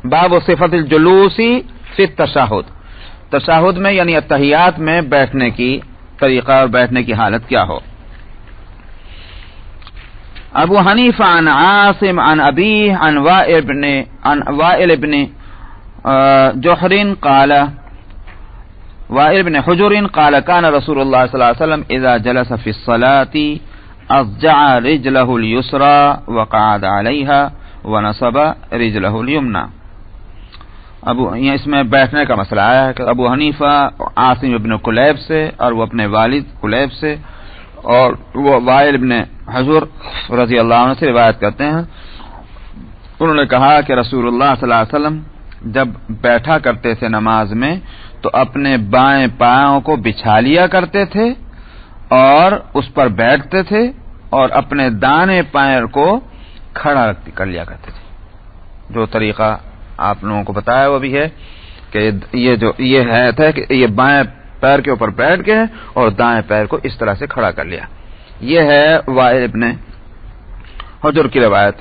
باب صفت الجلوسی فی التشہد، تشہد میں یعنی التحیات میں بیٹھنے کی طریقہ اور بیٹھنے کی حالت کیا ہو۔ ابو حنیفہ عن عاصم عن ابیہ عن وائل بن جحر قال وائل بن حجر قال كان رسول الله صلى الله عليه وسلم اذا جلس في الصلاة اضجع رجله اليسرى وقعد عليها ونصب رجله اليمنى۔ اس میں بیٹھنے کا مسئلہ آیا ہے کہ ابو حنیفہ عاصم ابن کلیب سے اور وہ اپنے والد کلیب سے اور وہ وائل ابن حجر رضی اللہ عنہ سے روایت کرتے ہیں، انہوں نے کہا کہ رسول اللہ صلی اللہ علیہ وسلم جب بیٹھا کرتے تھے نماز میں تو اپنے بائیں پاؤں کو بچھا لیا کرتے تھے اور اس پر بیٹھتے تھے اور اپنے دانے پیر کو کھڑا کر لیا کرتے تھے۔ جو طریقہ آپ لوگوں کو بتایا وہ بھی ہے کہ یہ ہے کہ یہ بائیں پیر کے اوپر بیٹھ گئے اور دائیں پیر کو اس طرح سے کھڑا کر لیا۔ یہ ہے وائل ابن حجر کی روایت۔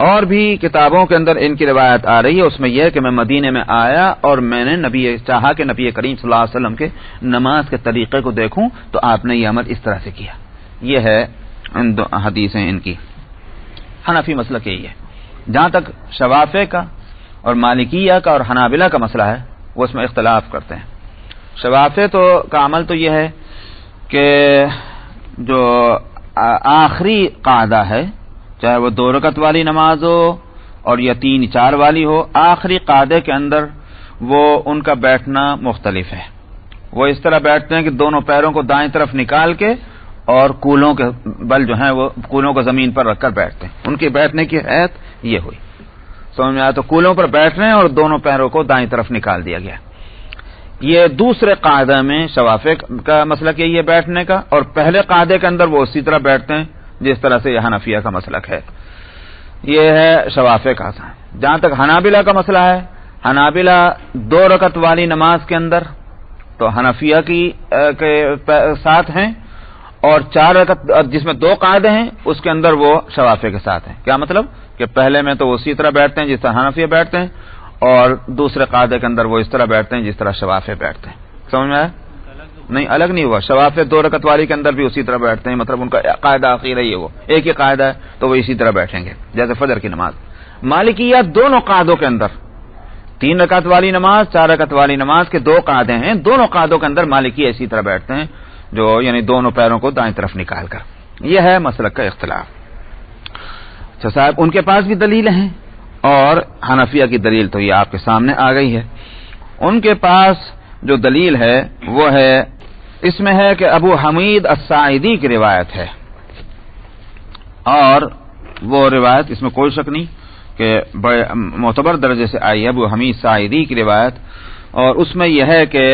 اور بھی کتابوں کے اندر ان کی روایت آ رہی ہے، اس میں یہ ہے کہ میں مدینے میں آیا اور میں نے چاہا کہ نبی کریم صلی اللہ علیہ وسلم کے نماز کے طریقے کو دیکھوں تو آپ نے یہ عمل اس طرح سے کیا۔ یہ ہے ان دو حدیثیں ان کی۔ حنفی مسلک یہی ہے۔ جہاں تک شوافع کا اور مالکیہ کا اور حنابلہ کا مسئلہ ہے وہ اس میں اختلاف کرتے ہیں۔ شوافع کا عمل تو یہ ہے کہ جو آخری قاعدہ ہے، چاہے وہ 2 رکعت والی نماز ہو اور یا 3-4 والی ہو، آخری قاعدے کے اندر وہ ان کا بیٹھنا مختلف ہے۔ وہ اس طرح بیٹھتے ہیں کہ دونوں پیروں کو دائیں طرف نکال کے اور کولوں کے بل جو ہیں وہ کولوں کو زمین پر رکھ کر بیٹھتے ہیں۔ ان کی بیٹھنے کی حیت یہ ہوئی، سمجھ میں آیا؟ تو کولوں پر بیٹھ رہے ہیں اور دونوں پیروں کو دائیں طرف نکال دیا گیا۔ یہ دوسرے قاعدہ میں شوافع کا مسلک یہی ہے بیٹھنے کا، اور پہلے قاعدے کے اندر وہ اسی طرح بیٹھتے ہیں جس طرح سے یہ حنفیہ کا مسلک ہے۔ یہ ہے شوافع کا۔ جہاں تک حنابلہ کا مسئلہ ہے، حنابلہ 2 رکعت والی نماز کے اندر تو حنفیہ کے ساتھ ہیں، اور 4 رکعت جس میں 2 قاعدے ہیں اس کے اندر وہ شوافع کے ساتھ ہیں۔ کیا مطلب کہ پہلے میں تو وہ اسی طرح بیٹھتے ہیں جس طرح حنفیہ بیٹھتے ہیں، اور دوسرے قاعدے کے اندر وہ اس طرح بیٹھتے ہیں جس طرح شوافع بیٹھتے ہیں۔ سمجھ میں آیا؟ نہیں، الگ نہیں ہوا۔ شوافع 2 رکعت والی کے اندر بھی اسی طرح بیٹھتے ہیں، مطلب ان کا قاعدہ آخر ہے، یہ وہ ایک ہی قاعدہ ہے تو وہ اسی طرح بیٹھیں گے جیسے فجر کی نماز۔ مالکیہ دونوں قاعدوں کے اندر 3 رکعت والی نماز، 4 رکعت والی نماز کے 2 قاعدے ہیں، دونوں قاعدوں کے اندر مالکیہ اسی طرح بیٹھتے ہیں، جو یعنی دونوں پیروں کو دائیں طرف نکال کر۔ یہ ہے مسلک کا اختلاف۔ اچھا صاحب، ان کے پاس بھی دلیلیں ہیں، اور حنفیہ کی دلیل تو یہ آپ کے سامنے آ گئی ہے۔ ان کے پاس جو دلیل ہے وہ ہے، اس میں ہے کہ ابو حمید الساعدی کی روایت ہے، اور وہ روایت اس میں کوئی شک نہیں کہ بڑے معتبر درجے سے آئی ہے، ابو حمید ساعدی کی روایت، اور اس میں یہ ہے کہ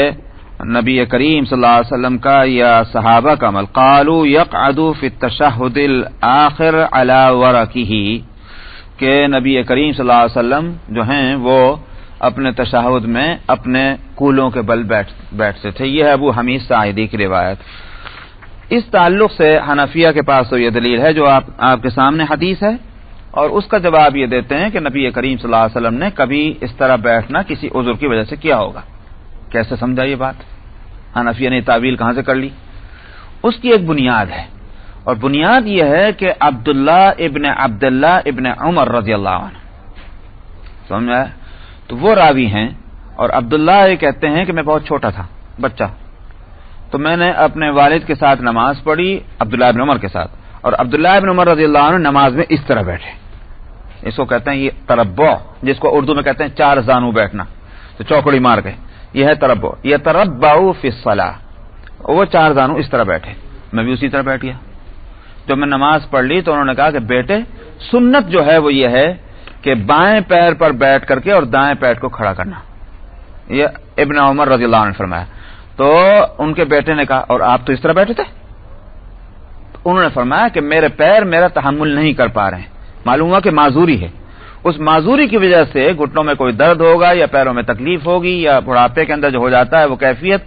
نبی کریم صلی اللہ علیہ وسلم کا یا صحابہ کا عمل، قالوا يقعد في التشهد الاخر على ورقه، کہ نبی کریم صلی اللہ علیہ وسلم جو ہیں وہ اپنے تشہد میں اپنے کولوں کے بل بیٹھتے تھے۔ یہ ہے ابو حمید ساعدی کی روایت۔ اس تعلق سے حنفیہ کے پاس تو یہ دلیل ہے جو آپ کے سامنے حدیث ہے، اور اس کا جواب یہ دیتے ہیں کہ نبی کریم صلی اللہ علیہ وسلم نے کبھی اس طرح بیٹھنا کسی عذر کی وجہ سے کیا ہوگا۔ کیسے سمجھا یہ بات؟ حنفیہ نے تعویل کہاں سے کر لی؟ اس کی ایک بنیاد ہے، اور بنیاد یہ ہے کہ عبداللہ ابن عمر رضی اللہ عنہ، سمجھا؟ تو وہ راوی ہیں، اور عبداللہ یہ کہتے ہیں کہ میں بہت چھوٹا تھا، بچہ، تو میں نے اپنے والد کے ساتھ نماز پڑھی، عبداللہ ابن عمر کے ساتھ، اور عبداللہ ابن عمر رضی اللہ عنہ نماز میں اس طرح بیٹھے۔ اس کو کہتے ہیں یہ تربع، جس کو اردو میں کہتے ہیں 4 زانو بیٹھنا، تو چوکڑی مار گئے، یہ ہے تربع۔ یہ تربعوا فی الصلاۃ، وہ 4 زانو اس طرح بیٹھے، میں بھی اسی طرح بیٹھ گیا۔ جب میں نماز پڑھ لی تو انہوں نے کہا کہ بیٹے، سنت جو ہے وہ یہ ہے کہ بائیں پیر پر بیٹھ کر کے اور دائیں پیر کو کھڑا کرنا۔ یہ ابن عمر رضی اللہ عنہ نے فرمایا۔ تو ان کے بیٹے نے کہا اور آپ تو اس طرح بیٹھے تھے؟ انہوں نے فرمایا کہ میرے پیر میرا تحمل نہیں کر پا رہے ہیں، معلوم ہوا کہ معذوری ہے، اس معذوری کی وجہ سے گھٹنوں میں کوئی درد ہوگا یا پیروں میں تکلیف ہوگی یا بڑھاپے کے اندر جو ہو جاتا ہے وہ کیفیت،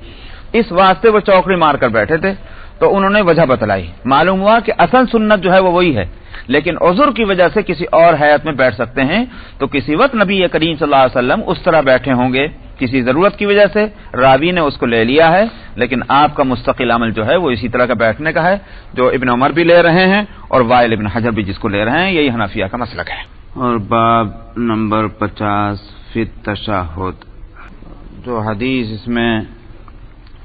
اس واسطے وہ چوکڑی مار کر بیٹھے تھے۔ تو انہوں نے وجہ بتلائی. معلوم ہوا کہ اصل سنت جو ہے وہ وہی ہے، لیکن عذر کی وجہ سے کسی اور حیات میں بیٹھ سکتے ہیں. تو کسی وقت نبی کریم صلی اللہ علیہ وسلم اس طرح بیٹھے ہوں گے کسی ضرورت کی وجہ سے، راوی نے اس کو لے لیا ہے، لیکن آپ کا مستقل عمل جو ہے وہ اسی طرح کا بیٹھنے کا ہے جو ابن عمر بھی لے رہے ہیں اور وائل ابن حجر بھی جس کو لے رہے ہیں. یہی حنفیہ کا مسلک ہے. اور باب نمبر 50 فی التشہد، جو حدیث اس میں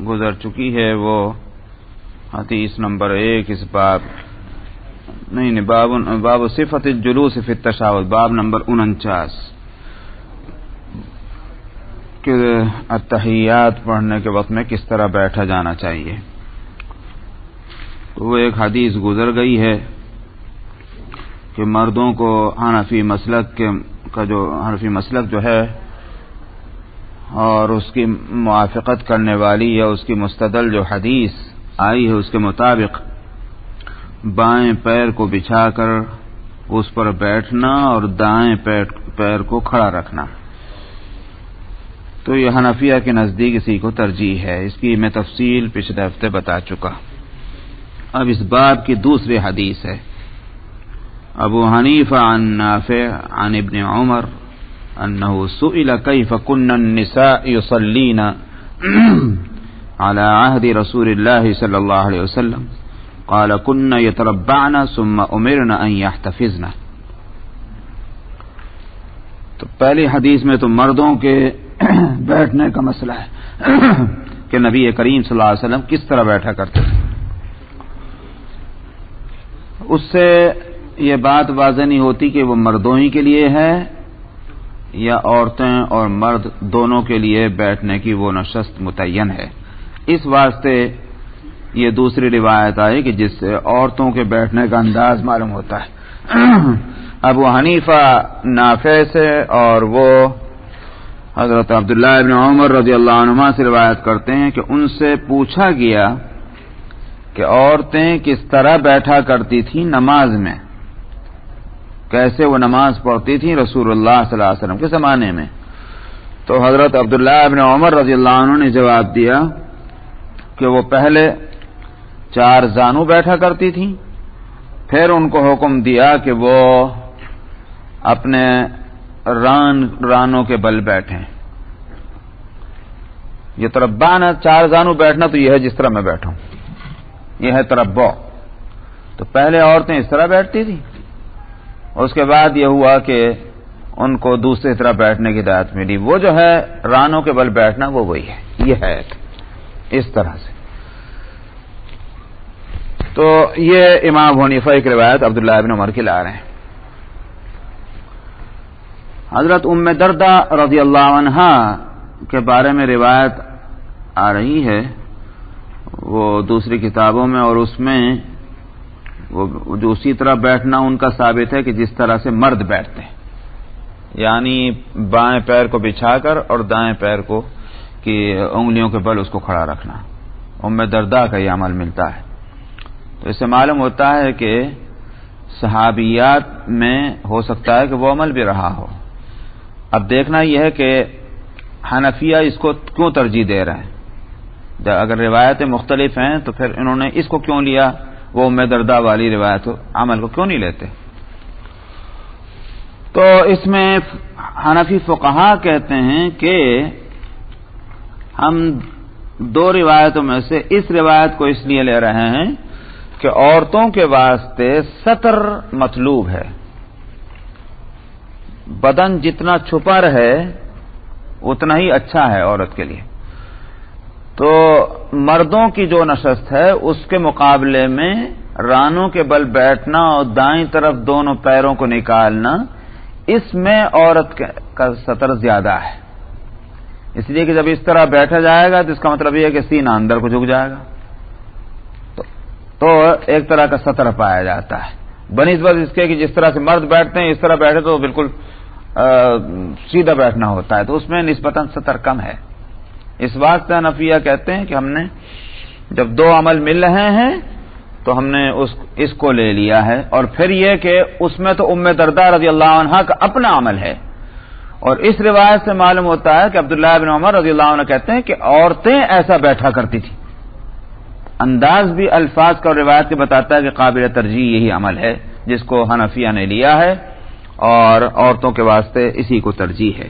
گزر چکی ہے وہ حدیث نمبر 1 اس باب نہیں باب صفت الجلوس فی التشہد، باب نمبر 49 کہ التحیات پڑھنے کے وقت میں کس طرح بیٹھا جانا چاہیے. تو وہ ایک حدیث گزر گئی ہے کہ مردوں کو حنفی مسلک جو ہے اور اس کی موافقت کرنے والی یا اس کی مستدل جو حدیث آئی ہے اس کے مطابق بائیں پیر کو بچھا کر اس پر بیٹھنا اور دائیں پیر کو کھڑا رکھنا. تو یہ حنفیہ کے نزدیک اسی کو ترجیح ہے. اس کی میں تفصیل پچھلے ہفتے بتا چکا. اب اس باب کی دوسری حدیث ہے ابو حنیفہ عن نافع عن ابن عمر انه سئل كيف كن النساء يصلين على عهد رسول الله صلى الله عليه وسلم قال كن يتربعن ثم امرن ان يحتفظن. تو پہلی حدیث میں تو مردوں کے بیٹھنے کا مسئلہ ہے کہ نبی کریم صلی اللہ علیہ وسلم کس طرح بیٹھا کرتے تھے. اس سے یہ بات واضح نہیں ہوتی کہ وہ مردوں ہی کے لیے ہے یا عورتیں اور مرد دونوں کے لیے بیٹھنے کی وہ نشست متعین ہے. اس واسطے یہ دوسری روایت آئی کہ جس سے عورتوں کے بیٹھنے کا انداز معلوم ہوتا ہے. ابو حنیفہ نافع سے اور وہ حضرت عبداللہ ابن عمر رضی اللہ عنہما سے روایت کرتے ہیں کہ ان سے پوچھا گیا کہ عورتیں کس طرح بیٹھا کرتی تھیں نماز میں، کیسے وہ نماز پڑھتی تھیں رسول اللہ صلی اللہ علیہ وسلم کے زمانے میں. تو حضرت عبداللہ ابن عمر رضی اللہ عنہ نے جواب دیا کہ وہ پہلے 4 زانو بیٹھا کرتی تھیں، پھر ان کو حکم دیا کہ وہ اپنے رانوں کے بل بیٹھیں. یہ تربعنا 4 زانو بیٹھنا تو یہ ہے جس طرح میں بیٹھا ہوں، یہ ہے تربع. تو پہلے عورتیں اس طرح بیٹھتی تھیں، اس کے بعد یہ ہوا کہ ان کو دوسری طرح بیٹھنے کی ہدایت ملی. وہ جو ہے رانوں کے بل بیٹھنا وہ وہی ہے، یہ ہے اس طرح سے. تو یہ امام حنیفہ کی روایت عبداللہ ابن عمر کی لا رہے ہیں. حضرت ام دردہ رضی اللہ عنہا کے بارے میں روایت آ رہی ہے وہ دوسری کتابوں میں، اور اس میں وہ جو اسی طرح بیٹھنا ان کا ثابت ہے کہ جس طرح سے مرد بیٹھتے ہیں، یعنی بائیں پیر کو بچھا کر اور دائیں پیر کو کی انگلیوں کے بل اس کو کھڑا رکھنا. ام دردہ کا یہ عمل ملتا ہے. تو اس سے معلوم ہوتا ہے کہ صحابیات میں ہو سکتا ہے کہ وہ عمل بھی رہا ہو. اب دیکھنا یہ ہے کہ حنفیہ اس کو کیوں ترجیح دے رہے ہیں. اگر روایتیں مختلف ہیں تو پھر انہوں نے اس کو کیوں لیا، وہ ام دردہ والی روایت عمل کو کیوں نہیں لیتے. تو اس میں حنفی فقہا کہتے ہیں کہ ہم 2 روایتوں میں سے اس روایت کو اس لیے لے رہے ہیں کہ عورتوں کے واسطے ستر مطلوب ہے. بدن جتنا چھپا رہے اتنا ہی اچھا ہے عورت کے لیے. تو مردوں کی جو نشست ہے اس کے مقابلے میں رانوں کے بل بیٹھنا اور دائیں طرف دونوں پیروں کو نکالنا، اس میں عورت کا سطر زیادہ ہے. اس لیے کہ جب اس طرح بیٹھا جائے گا تو اس کا مطلب یہ ہے کہ سینہ اندر کو جھک جائے گا، تو ایک طرح کا سطر پایا جاتا ہے بنسبت اس کے کہ جس طرح سے مرد بیٹھتے ہیں اس طرح بیٹھے تو بالکل سیدھا بیٹھنا ہوتا ہے، تو اس میں نسبتاً سطر کم ہے. اس واسطے حنفیہ کہتے ہیں کہ ہم نے جب 2 عمل مل رہے ہیں تو ہم نے اس کو لے لیا ہے. اور پھر یہ کہ اس میں تو ام دردہ رضی اللہ عنہا کا اپنا عمل ہے، اور اس روایت سے معلوم ہوتا ہے کہ عبداللہ بن عمر رضی اللہ عنہ کہتے ہیں کہ عورتیں ایسا بیٹھا کرتی تھی. انداز بھی الفاظ کا اور روایت کے بتاتا ہے کہ قابل ترجیح یہی عمل ہے جس کو حنفیہ نے لیا ہے، اور عورتوں کے واسطے اسی کو ترجیح ہے۔